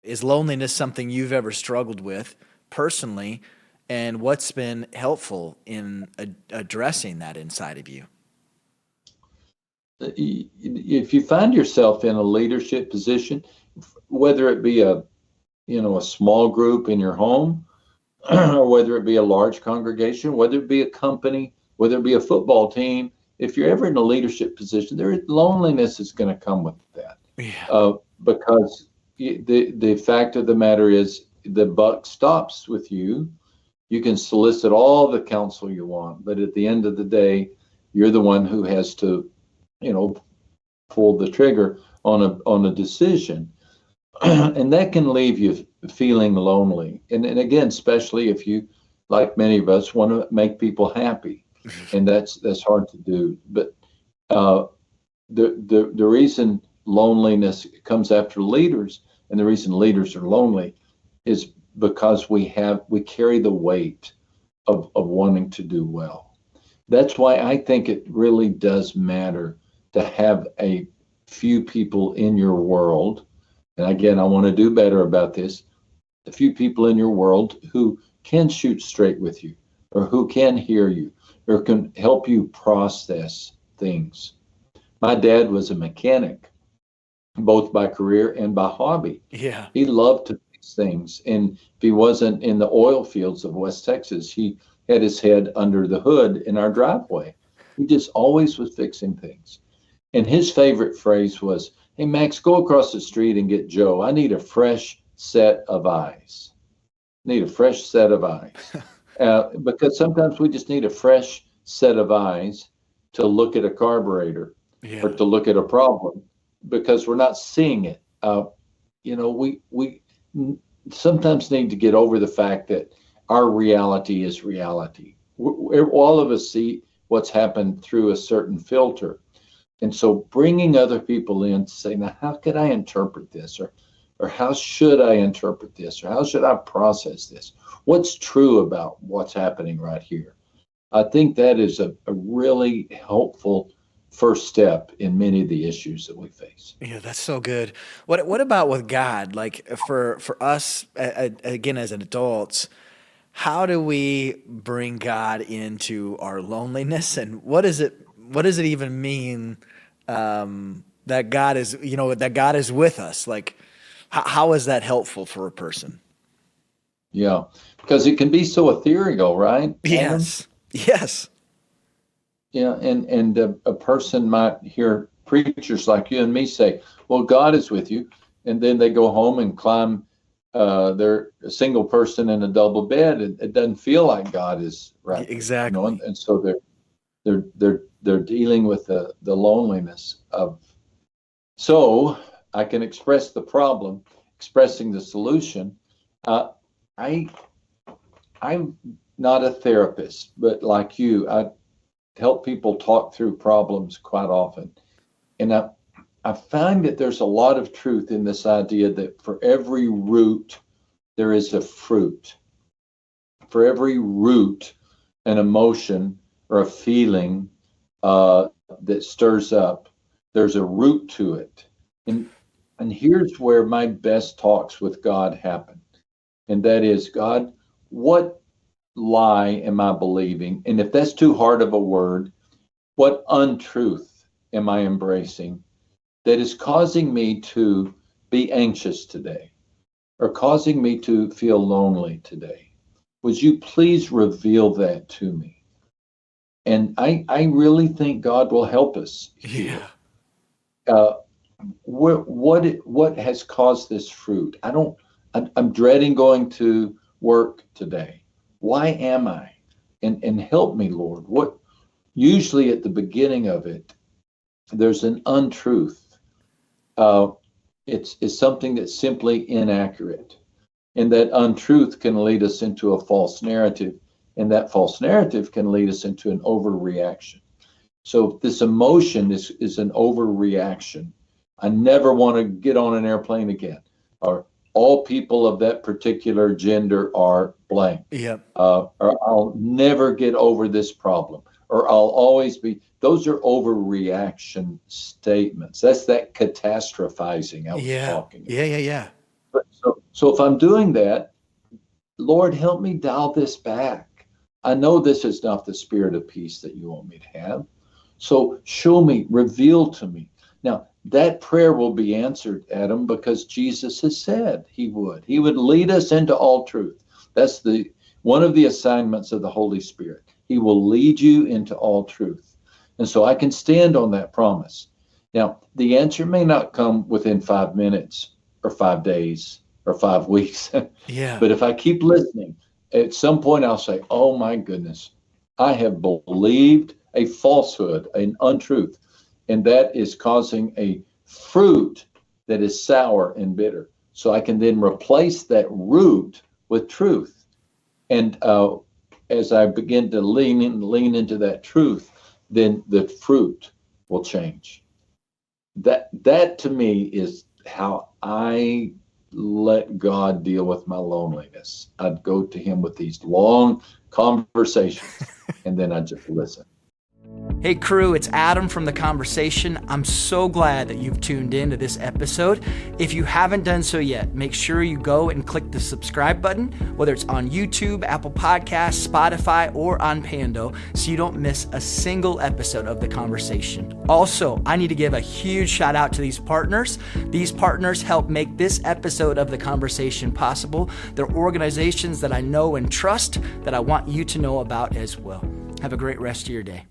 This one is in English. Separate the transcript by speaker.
Speaker 1: Is loneliness something you've ever struggled with personally? And what's been helpful in addressing that inside of you?
Speaker 2: If you find yourself in a leadership position, whether it be a small group in your home, or whether it be a large congregation, whether it be a company, whether it be a football team, if you're ever in a leadership position, loneliness is going to come with that,
Speaker 1: Yeah.
Speaker 2: because the fact of the matter is the buck stops with you. You can solicit all the counsel you want, but at the end of the day, you're the one who has to, you know, pull the trigger on a decision. And that can leave you feeling lonely. And again, especially if you, like many of us, want to make people happy, and that's hard to do. But uh, the reason loneliness comes after leaders, and the reason leaders are lonely, is because we carry the weight of wanting to do well. That's why I think it really does matter to have a few people in your world. And again, I want to do better about this. A few people in your world who can shoot straight with you, or who can hear you, or can help you process things. My dad was a mechanic, both by career and by hobby.
Speaker 1: Yeah.
Speaker 2: He loved to fix things. And if he wasn't in the oil fields of West Texas, he had his head under the hood in our driveway. He just always was fixing things. And his favorite phrase was, "Hey, Max, go across the street and get Joe. I need a fresh set of eyes. Need a fresh set of eyes." Because sometimes we just need a fresh set of eyes to look at a carburetor, or
Speaker 1: Yeah.
Speaker 2: to look at a problem, because we're not seeing it. We sometimes need to get over the fact that our reality is reality. All of us see what's happened through a certain filter. And so bringing other people in to say, now, how could I interpret this? Or how should I interpret this? Or how should I process this? What's true about what's happening right here? I think that is a really helpful first step in many of the issues that we face.
Speaker 1: Yeah, that's so good. What about with God? Like for us again as adults, how do we bring God into our loneliness, and what does it even mean that God is, that God is with us? Like how is that helpful for a person?
Speaker 2: Yeah, because it can be so ethereal, right, Adam?
Speaker 1: Yes. Yes.
Speaker 2: Yeah, and a person might hear preachers like you and me say, "Well, God is with you," and then they go home and climb. They're a single person in a double bed. It doesn't feel like God is right there,
Speaker 1: Exactly.
Speaker 2: and so they're dealing with the loneliness of. So I can express the problem, expressing the solution. Uh, I I'm not a therapist, but like you, I help people talk through problems quite often. And I find that there's a lot of truth in this idea that for every root, there is a fruit. For every root, an emotion or a feeling that stirs up, there's a root to it. And, and here's where my best talks with God happen. And that is, God, what lie am I believing? And if that's too hard of a word, what untruth am I embracing that is causing me to be anxious today, or causing me to feel lonely today? Would you please reveal that to me? And I really think God will help us here.
Speaker 1: Yeah.
Speaker 2: Uh, what has caused this fruit? I'm dreading going to work today. Why am I? And help me, Lord. What usually at the beginning of it, there's an untruth. Uh, it's something that's simply inaccurate. And that untruth can lead us into a false narrative. And that false narrative can lead us into an overreaction. So this emotion is an overreaction. I never want to get on an airplane again. Or all people of that particular gender are blank.
Speaker 1: Yep.
Speaker 2: Or I'll never get over this problem. Or I'll always be. Those are overreaction statements. That's that catastrophizing I was
Speaker 1: Yeah.
Speaker 2: talking
Speaker 1: Yeah.
Speaker 2: about.
Speaker 1: Yeah. Yeah.
Speaker 2: So if I'm doing that, Lord, help me dial this back. I know this is not the spirit of peace that you want me to have. So show me, reveal to me. Now, that prayer will be answered, Adam, because Jesus has said he would. He would lead us into all truth. That's one of the assignments of the Holy Spirit. He will lead you into all truth. And so I can stand on that promise. Now, the answer may not come within 5 minutes or 5 days or 5 weeks.
Speaker 1: Yeah.
Speaker 2: But if I keep listening, at some point I'll say, oh my goodness, I have believed a falsehood, an untruth, and that is causing a fruit that is sour and bitter. So I can then replace that root with truth. And as I begin to lean into that truth, then the fruit will change. That to me is how I let God deal with my loneliness. I'd go to him with these long conversations, and then I'd just listen.
Speaker 1: Hey crew, it's Adam from The Conversation. I'm so glad that you've tuned in to this episode. If you haven't done so yet, make sure you go and click the subscribe button, whether it's on YouTube, Apple Podcasts, Spotify, or on Pando, so you don't miss a single episode of The Conversation. Also, I need to give a huge shout out to these partners. These partners help make this episode of The Conversation possible. They're organizations that I know and trust that I want you to know about as well. Have a great rest of your day.